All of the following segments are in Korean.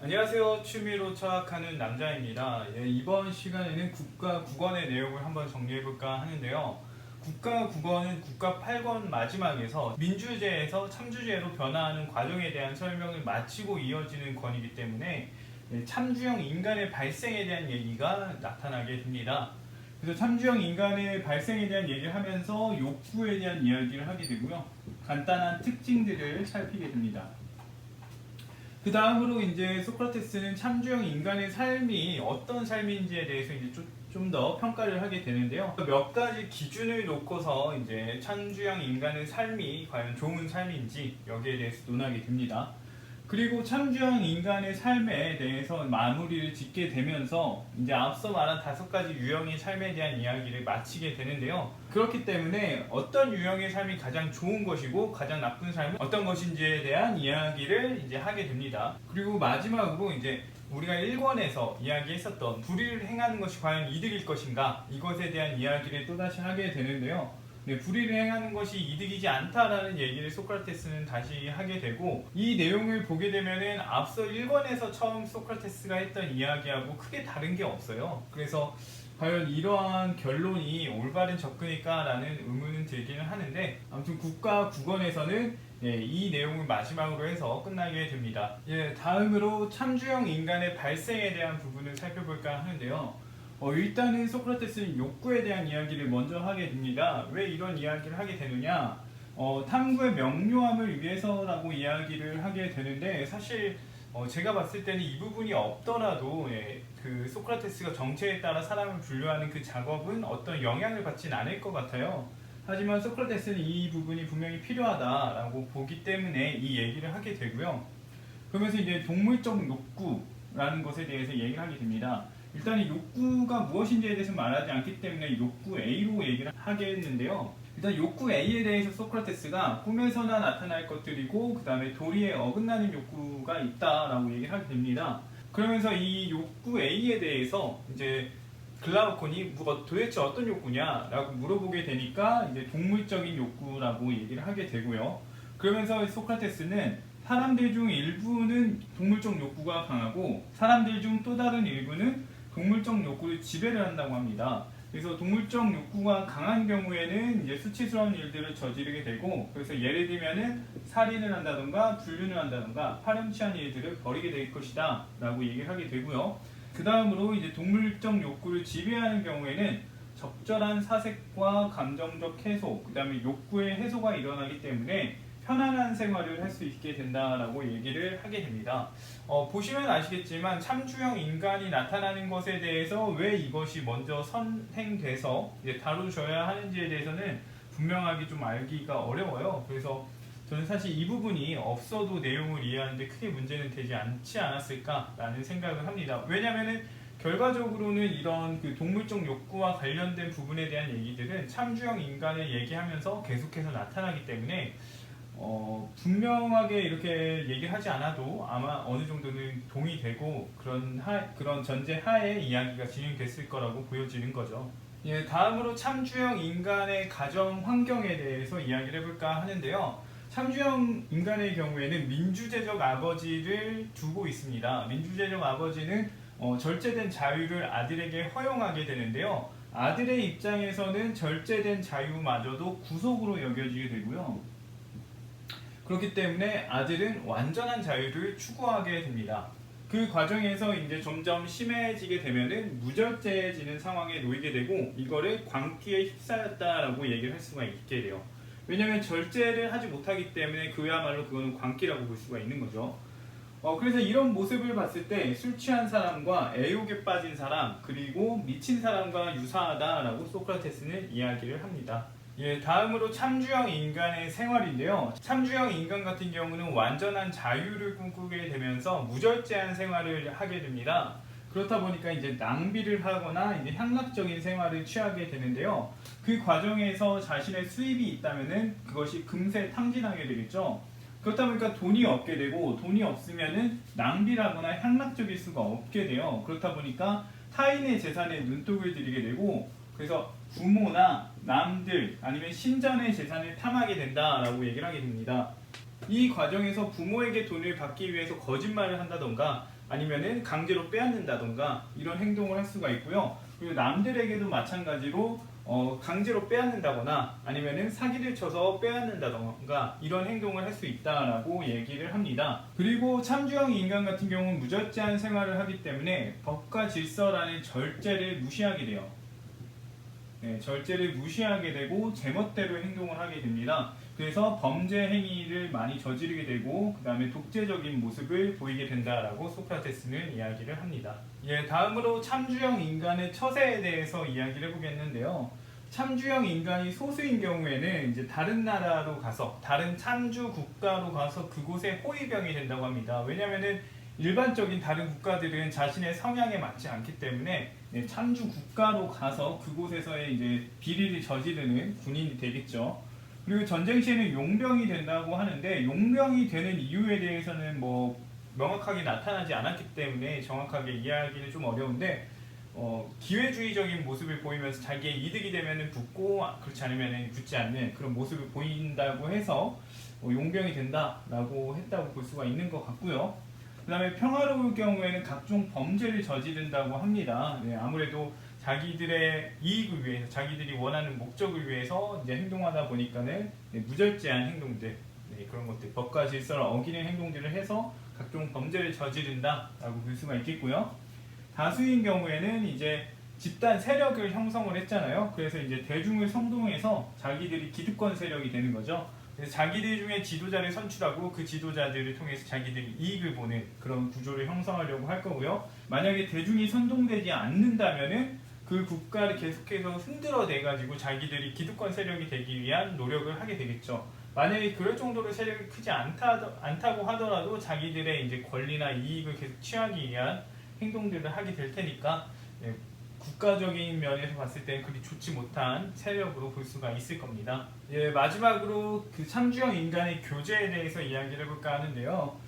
안녕하세요. 취미로 철학하는 남자입니다. 이번 시간에는 국가 국언의 내용을 한번 정리해볼까 하는데요. 국가 국언은 국가 8권 마지막에서 민주제에서 참주제로 변화하는 과정에 대한 설명을 마치고 이어지는 권이기 때문에 참주형 인간의 발생에 대한 얘기가 나타나게 됩니다. 그래서 참주형 인간의 발생에 대한 얘기를 하면서 욕구에 대한 이야기를 하게 되고요. 간단한 특징들을 살피게 됩니다. 그 다음으로 이제 소크라테스는 참주형 인간의 삶이 어떤 삶인지에 대해서 이제 좀 더 평가를 하게 되는데요. 몇 가지 기준을 놓고서 이제 참주형 인간의 삶이 과연 좋은 삶인지 여기에 대해서 논하게 됩니다. 그리고 참주형 인간의 삶에 대해서 마무리를 짓게 되면서 이제 앞서 말한 5가지 유형의 삶에 대한 이야기를 마치게 되는데요. 그렇기 때문에 어떤 유형의 삶이 가장 좋은 것이고 가장 나쁜 삶은 어떤 것인지에 대한 이야기를 이제 하게 됩니다. 그리고 마지막으로 이제 우리가 1권에서 이야기했었던 불의를 행하는 것이 과연 이득일 것인가, 이것에 대한 이야기를 또다시 하게 되는데요. 불의를 행하는 것이 이득이지 않다라는 얘기를 소크라테스는 다시 하게 되고, 이 내용을 보게 되면은 앞서 1권에서 처음 소크라테스가 했던 이야기하고 크게 다른 게 없어요. 그래서 과연 이러한 결론이 올바른 접근일까 라는 의문은 들기는 하는데, 아무튼 국가 국언에서는 이 내용을 마지막으로 해서 끝나게 됩니다. 다음으로 참주형 인간의 발생에 대한 부분을 살펴볼까 하는데요. 일단은 소크라테스는 욕구에 대한 이야기를 먼저 하게 됩니다. 왜 이런 이야기를 하게 되느냐? 탐구의 명료함을 위해서라고 이야기를 하게 되는데, 사실 제가 봤을 때는 이 부분이 없더라도 그 소크라테스가 정체에 따라 사람을 분류하는 그 작업은 어떤 영향을 받진 않을 것 같아요. 하지만 소크라테스는 이 부분이 분명히 필요하다라고 보기 때문에 이 얘기를 하게 되고요. 그러면서 이제 동물적 욕구라는 것에 대해서 얘기를 하게 됩니다. 일단 이 욕구가 무엇인지에 대해서 말하지 않기 때문에 욕구 A로 얘기를 하겠는데요. 일단 욕구 A에 대해서 소크라테스가 꿈에서나 나타날 것들이고 그 다음에 도리에 어긋나는 욕구가 있다라고 얘기를 하게 됩니다. 그러면서 이 욕구 A에 대해서 이제 글라우콘이 도대체 어떤 욕구냐라고 물어보게 되니까 이제 동물적인 욕구라고 얘기를 하게 되고요. 그러면서 소크라테스는 사람들 중 일부는 동물적 욕구가 강하고 사람들 중 또 다른 일부는 동물적 욕구를 지배를 한다고 합니다. 그래서 동물적 욕구가 강한 경우에는 이제 수치스러운 일들을 저지르게 되고, 그래서 예를 들면은 살인을 한다던가 불륜을 한다던가 파렴치한 일들을 벌이게 될 것이다 라고 얘기를 하게 되고요. 그 다음으로 이제 동물적 욕구를 지배하는 경우에는 적절한 사색과 감정적 해소, 그 다음에 욕구의 해소가 일어나기 때문에 편안한 생활을 할 수 있게 된다라고 얘기를 하게 됩니다. 보시면 아시겠지만 참주형 인간이 나타나는 것에 대해서 왜 이것이 먼저 선행돼서 이제 다루셔야 하는지에 대해서는 분명하게 좀 알기가 어려워요. 그래서 저는 사실 이 부분이 없어도 내용을 이해하는데 크게 문제는 되지 않지 않았을까라는 생각을 합니다. 왜냐하면 결과적으로는 이런 그 동물적 욕구와 관련된 부분에 대한 얘기들은 참주형 인간을 얘기하면서 계속해서 나타나기 때문에 분명하게 이렇게 얘기하지 않아도 아마 어느 정도는 동의되고 그런 전제 하에 이야기가 진행됐을 거라고 보여지는 거죠. 다음으로 참주형 인간의 가정 환경에 대해서 이야기를 해볼까 하는데요. 참주형 인간의 경우에는 민주제적 아버지를 두고 있습니다. 민주제적 아버지는 절제된 자유를 아들에게 허용하게 되는데요. 아들의 입장에서는 절제된 자유마저도 구속으로 여겨지게 되고요. 그렇기 때문에 아들은 완전한 자유를 추구하게 됩니다. 그 과정에서 이제 점점 심해지게 되면은 무절제해지는 상황에 놓이게 되고, 이거를 광기에 휩싸였다라고 얘기를 할 수가 있게 돼요. 왜냐하면 절제를 하지 못하기 때문에 그야말로 그거는 광기라고 볼 수가 있는 거죠. 그래서 이런 모습을 봤을 때 술 취한 사람과 애욕에 빠진 사람, 그리고 미친 사람과 유사하다라고 소크라테스는 이야기를 합니다. 다음으로 참주형 인간의 생활인데요. 참주형 인간 같은 경우는 완전한 자유를 꿈꾸게 되면서 무절제한 생활을 하게 됩니다. 그렇다 보니까 이제 낭비를 하거나 이제 향락적인 생활을 취하게 되는데요. 그 과정에서 자신의 수입이 있다면은 그것이 금세 탕진하게 되겠죠. 그렇다 보니까 돈이 없게 되고, 돈이 없으면은 낭비를 하거나 향락적일 수가 없게 돼요. 그렇다 보니까 타인의 재산에 눈독을 들이게 되고, 그래서 부모나 남들 아니면 신전의 재산을 탐하게 된다라고 얘기를 하게 됩니다. 이 과정에서 부모에게 돈을 받기 위해서 거짓말을 한다던가 아니면은 강제로 빼앗는다던가 이런 행동을 할 수가 있고요. 그리고 남들에게도 마찬가지로 강제로 빼앗는다거나 아니면은 사기를 쳐서 빼앗는다던가 이런 행동을 할 수 있다라고 얘기를 합니다. 그리고 참주형 인간 같은 경우는 무절제한 생활을 하기 때문에 법과 질서라는 절제를 무시하게 돼요. 네, 절제를 무시하게 되고 제멋대로 행동을 하게 됩니다. 그래서 범죄 행위를 많이 저지르게 되고 그 다음에 독재적인 모습을 보이게 된다라고 소크라테스는 이야기를 합니다. 예, 다음으로 참주형 인간의 처세에 대해서 이야기를 해보겠는데요. 참주형 인간이 소수인 경우에는 이제 다른 나라로 가서 다른 참주 국가로 가서 그곳에 호위병이 된다고 합니다. 왜냐하면은 일반적인 다른 국가들은 자신의 성향에 맞지 않기 때문에 참주 국가로 가서 그곳에서의 이제 비리를 저지르는 군인이 되겠죠. 그리고 전쟁 시에는 용병이 된다고 하는데 용병이 되는 이유에 대해서는 뭐 명확하게 나타나지 않았기 때문에 정확하게 이해하기는 좀 어려운데 기회주의적인 모습을 보이면서 자기의 이득이 되면 붙고 그렇지 않으면 붙지 않는 그런 모습을 보인다고 해서 용병이 된다라고 했다고 볼 수가 있는 것 같고요. 그 다음에 평화로울 경우에는 각종 범죄를 저지른다고 합니다. 네, 아무래도 자기들의 이익을 위해서, 자기들이 원하는 목적을 위해서 이제 행동하다 보니까는 무절제한 행동들, 그런 것들, 법과 질서를 어기는 행동들을 해서 각종 범죄를 저지른다라고 볼 수가 있겠고요. 다수인 경우에는 이제 집단 세력을 형성을 했잖아요. 그래서 이제 대중을 선동해서 자기들이 기득권 세력이 되는 거죠. 그래서 자기들 중에 지도자를 선출하고 그 지도자들을 통해서 자기들이 이익을 보는 그런 구조를 형성하려고 할 거고요. 만약에 대중이 선동되지 않는다면은 그 국가를 계속해서 흔들어내가지고 자기들이 기득권 세력이 되기 위한 노력을 하게 되겠죠. 만약에 그럴 정도로 세력이 크지 않다고 하더라도 자기들의 이제 권리나 이익을 계속 취하기 위한 행동들을 하게 될 테니까 국가적인 면에서 봤을 때 그리 좋지 못한 세력으로 볼 수가 있을 겁니다. 예, 마지막으로 그 참주형 인간의 교제에 대해서 이야기를 해볼까 하는데요.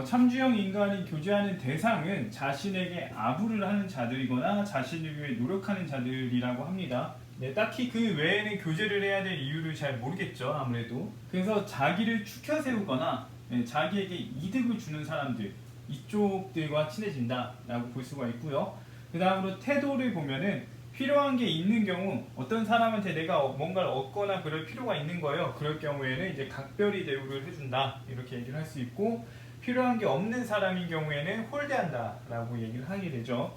참주형 인간이 교제하는 대상은 자신에게 아부를 하는 자들이거나 자신을 위해 노력하는 자들이라고 합니다. 네, 딱히 그 외에는 교제를 해야 될 이유를 잘 모르겠죠, 아무래도. 그래서 자기를 추켜 세우거나 자기에게 이득을 주는 사람들, 이쪽들과 친해진다라고 볼 수가 있고요. 그 다음으로 태도를 보면은 필요한 게 있는 경우 어떤 사람한테 내가 뭔가를 얻거나 그럴 필요가 있는 거예요. 그럴 경우에는 이제 각별히 대우를 해준다 이렇게 얘기를 할 수 있고, 필요한 게 없는 사람인 경우에는 홀대한다 라고 얘기를 하게 되죠.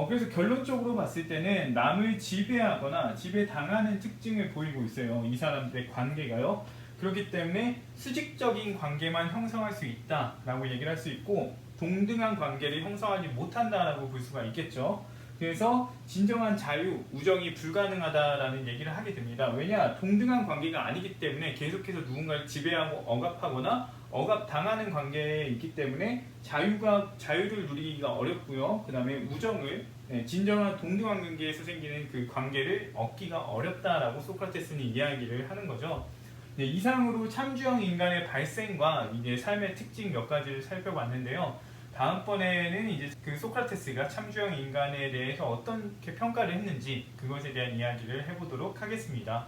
그래서 결론적으로 봤을 때는 남을 지배하거나 지배당하는 특징을 보이고 있어요. 이 사람들의 관계가요. 그렇기 때문에 수직적인 관계만 형성할 수 있다라고 얘기를 할 수 있고, 동등한 관계를 형성하지 못한다라고 볼 수가 있겠죠. 그래서 진정한 자유, 우정이 불가능하다라는 얘기를 하게 됩니다. 왜냐? 동등한 관계가 아니기 때문에 계속해서 누군가를 지배하고 억압하거나 억압당하는 관계에 있기 때문에 자유를 누리기가 어렵고요. 그 다음에 우정을, 진정한 동등한 관계에서 생기는 그 관계를 얻기가 어렵다라고 소크라테스는 이야기를 하는 거죠. 네, 이상으로 참주형 인간의 발생과 이제 삶의 특징 몇 가지를 살펴봤는데요. 다음번에는 이제 그 소크라테스가 참주형 인간에 대해서 어떻게 평가를 했는지 그것에 대한 이야기를 해보도록 하겠습니다.